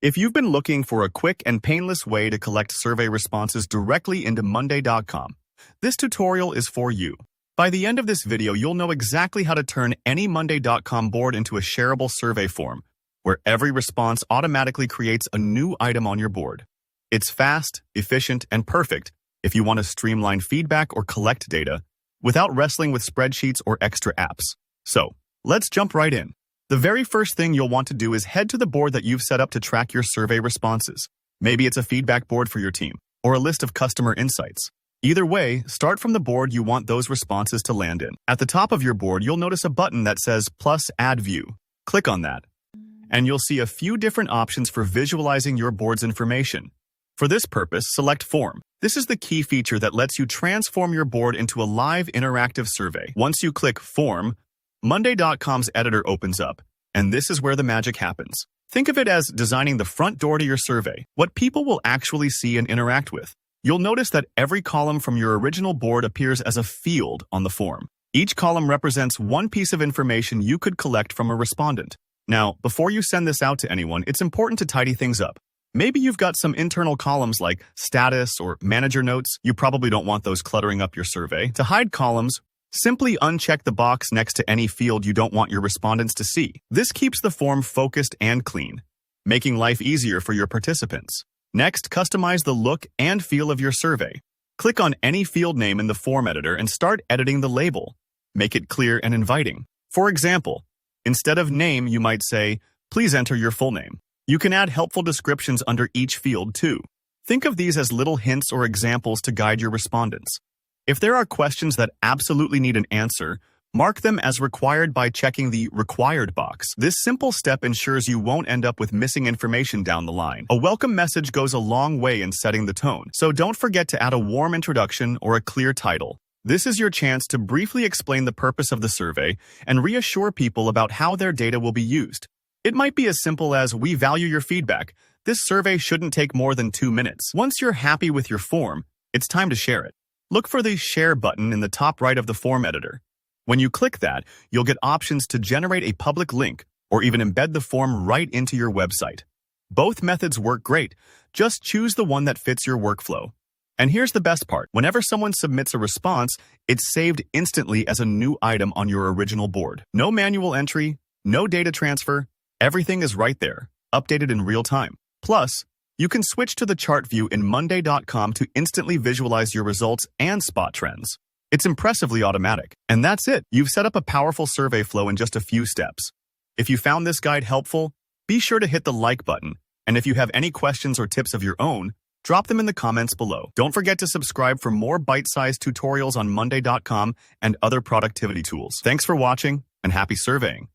If you've been looking for a quick and painless way to collect survey responses directly into Monday.com, this tutorial is for you. By the end of this video, you'll know exactly how to turn any Monday.com board into a shareable survey form, where every response automatically creates a new item on your board. It's fast, efficient, and perfect if you want to streamline feedback or collect data without wrestling with spreadsheets or extra apps. So, let's jump right in. The very first thing you'll want to do is head to the board that you've set up to track your survey responses. Maybe it's a feedback board for your team, or a list of customer insights. Either way, start from the board you want those responses to land in. At the top of your board, you'll notice a button that says plus add view. Click on that, and you'll see a few different options for visualizing your board's information. For this purpose, select Form. This is the key feature that lets you transform your board into a live interactive survey. Once you click Form, Monday.com's editor opens up, and this is where the magic happens. Think of it as designing the front door to your survey, what people will actually see and interact with. You'll notice that every column from your original board appears as a field on the form. Each column represents one piece of information you could collect from a respondent. Now, before you send this out to anyone, it's important to tidy things up. Maybe you've got some internal columns like status or manager notes. You probably don't want those cluttering up your survey. To hide columns, simply uncheck the box next to any field you don't want your respondents to see. This keeps the form focused and clean, making life easier for your participants. Next, customize the look and feel of your survey. Click on any field name in the form editor and start editing the label. Make it clear and inviting. For example, instead of name, you might say, "Please enter your full name." You can add helpful descriptions under each field too. Think of these as little hints or examples to guide your respondents. If there are questions that absolutely need an answer, mark them as required by checking the Required box. This simple step ensures you won't end up with missing information down the line. A welcome message goes a long way in setting the tone, so don't forget to add a warm introduction or a clear title. This is your chance to briefly explain the purpose of the survey and reassure people about how their data will be used. It might be as simple as, "We value your feedback. This survey shouldn't take more than 2 minutes." Once you're happy with your form, it's time to share it. Look for the Share button in the top right of the form editor. When you click that, you'll get options to generate a public link or even embed the form right into your website. Both methods work great. Just choose the one that fits your workflow. And here's the best part. Whenever someone submits a response, it's saved instantly as a new item on your original board. No manual entry, no data transfer. Everything is right there, updated in real time. Plus, you can switch to the chart view in Monday.com to instantly visualize your results and spot trends. It's impressively automatic. And that's it. You've set up a powerful survey flow in just a few steps. If you found this guide helpful, be sure to hit the like button. And if you have any questions or tips of your own, drop them in the comments below. Don't forget to subscribe for more bite-sized tutorials on Monday.com and other productivity tools. Thanks for watching, and happy surveying.